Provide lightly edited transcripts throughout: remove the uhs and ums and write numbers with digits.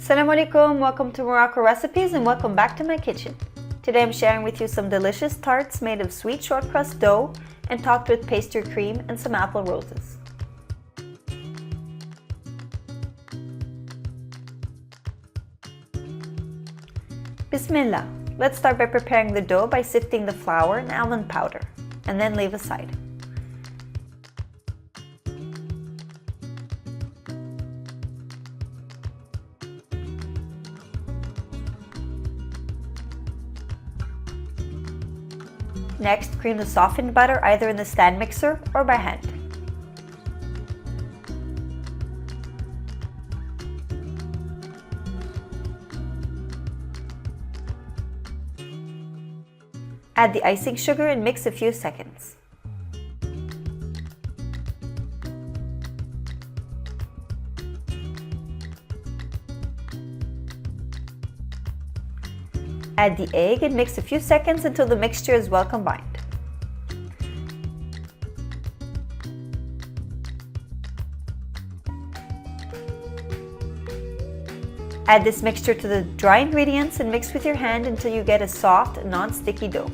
Assalamu alaikum, welcome to Morocco Recipes and welcome back to my kitchen. Today I'm sharing with you some delicious tarts made of sweet short crust dough and topped with pastry cream and some apple roses. Bismillah. Let's start by preparing the dough by sifting the flour and almond powder, and then leave aside. Next, cream the softened butter either in the stand mixer or by hand. Add the icing sugar and mix a few seconds. Add the egg and mix a few seconds until the mixture is well combined. Add this mixture to the dry ingredients and mix with your hand until you get a soft, non-sticky dough.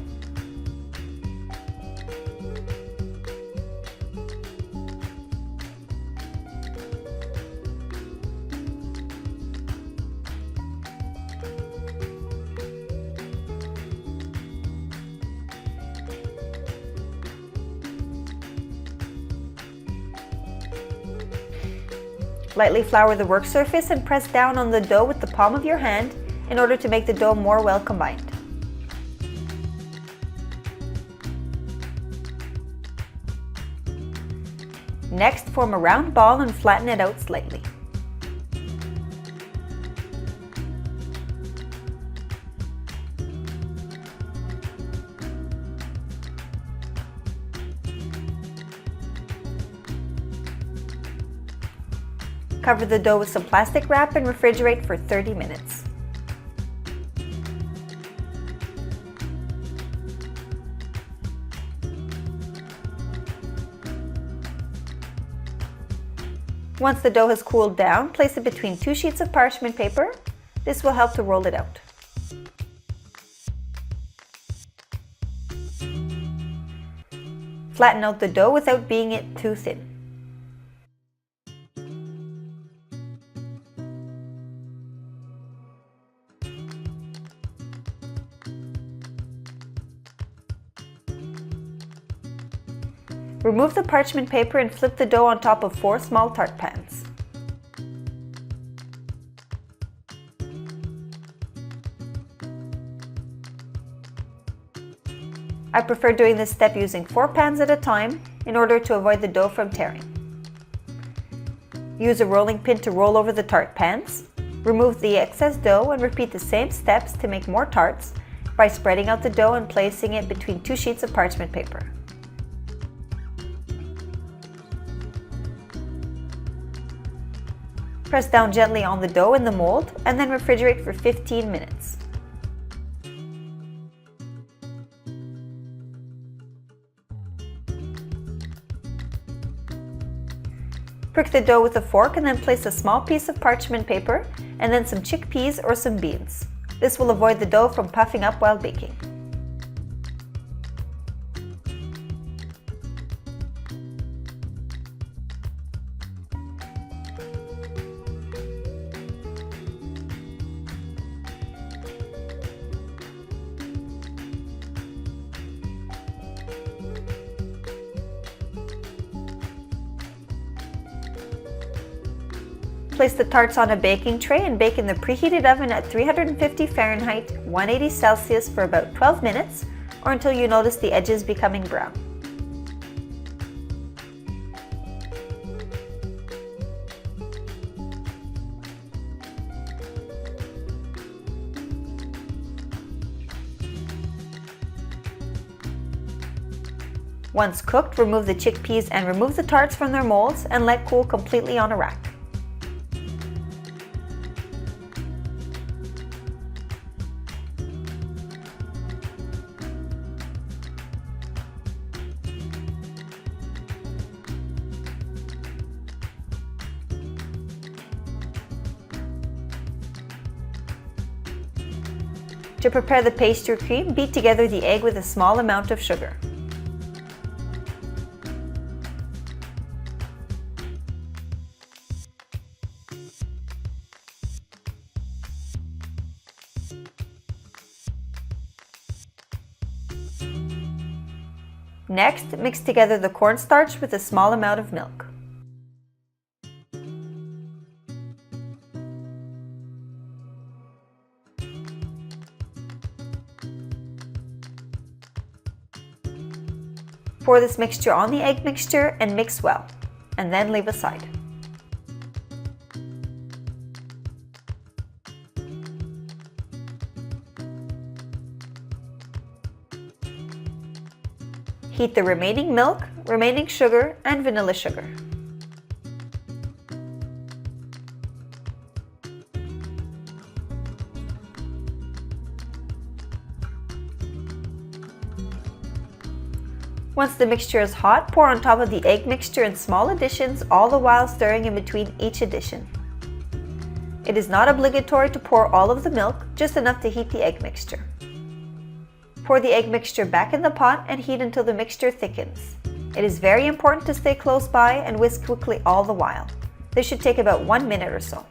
Lightly flour the work surface and press down on the dough with the palm of your hand in order to make the dough more well combined. Next, form a round ball and flatten it out slightly. Cover the dough with some plastic wrap and refrigerate for 30 minutes. Once the dough has cooled down, place it between 2 sheets of parchment paper. This will help to roll it out. Flatten out the dough without being it too thin. Remove the parchment paper and flip the dough on top of 4 small tart pans. I prefer doing this step using 4 pans at a time in order to avoid the dough from tearing. Use a rolling pin to roll over the tart pans. Remove the excess dough and repeat the same steps to make more tarts by spreading out the dough and placing it between 2 sheets of parchment paper. Press down gently on the dough in the mold and then refrigerate for 15 minutes. Prick the dough with a fork and then place a small piece of parchment paper and then some chickpeas or some beans. This will avoid the dough from puffing up while baking. Place the tarts on a baking tray and bake in the preheated oven at 350 Fahrenheit, 180 Celsius for about 12 minutes or until you notice the edges becoming brown. Once cooked, remove the chickpeas and remove the tarts from their molds and let cool completely on a rack. To prepare the pastry cream, beat together the egg with a small amount of sugar. Next, mix together the cornstarch with a small amount of milk. Pour this mixture on the egg mixture and mix well, and then leave aside. Heat the remaining milk, remaining sugar, and vanilla sugar. Once the mixture is hot, pour on top of the egg mixture in small additions, all the while stirring in between each addition. It is not obligatory to pour all of the milk, just enough to heat the egg mixture. Pour the egg mixture back in the pot and heat until the mixture thickens. It is very important to stay close by and whisk quickly all the while. This should take about 1 minute or so.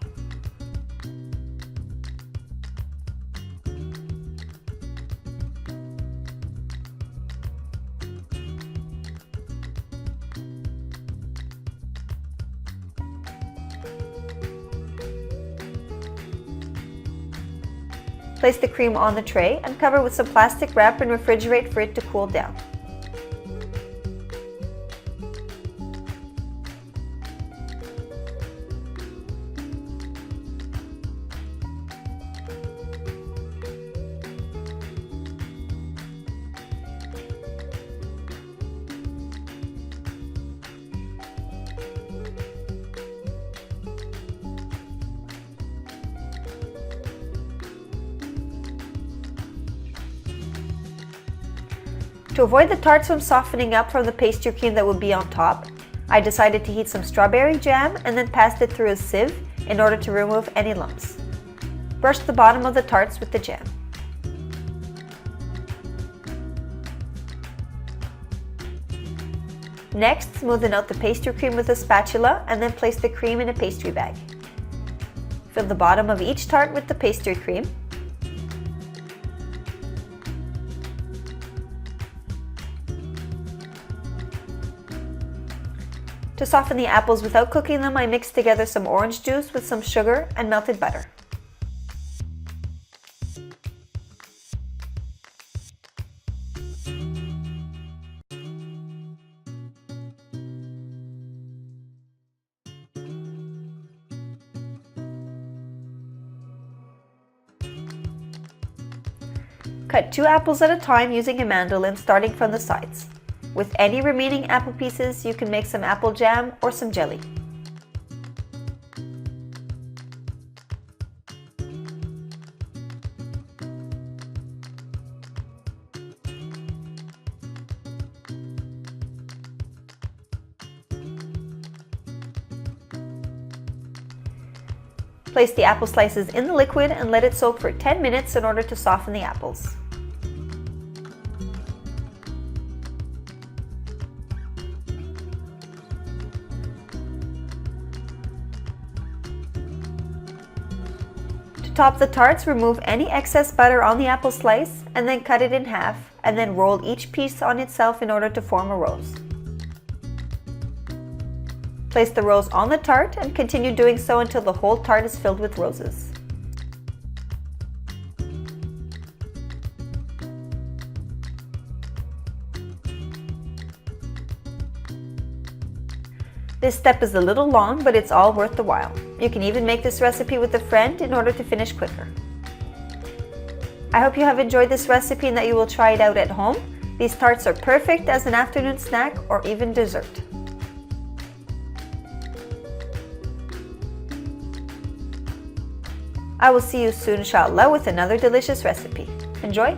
Place the cream on the tray and cover with some plastic wrap and refrigerate for it to cool down. To avoid the tarts from softening up from the pastry cream that would be on top, I decided to heat some strawberry jam and then passed it through a sieve in order to remove any lumps. Brush the bottom of the tarts with the jam. Next, smoothen out the pastry cream with a spatula and then place the cream in a pastry bag. Fill the bottom of each tart with the pastry cream. To soften the apples without cooking them, I mixed together some orange juice with some sugar and melted butter. Cut 2 apples at a time using a mandolin, starting from the sides. With any remaining apple pieces, you can make some apple jam or some jelly. Place the apple slices in the liquid and let it soak for 10 minutes in order to soften the apples. To top the tarts, remove any excess butter on the apple slice and then cut it in half, and then roll each piece on itself in order to form a rose. Place the rose on the tart and continue doing so until the whole tart is filled with roses. This step is a little long, but it's all worth the while. You can even make this recipe with a friend in order to finish quicker. I hope you have enjoyed this recipe and that you will try it out at home. These tarts are perfect as an afternoon snack or even dessert. I will see you soon, inshallah, with another delicious recipe. Enjoy!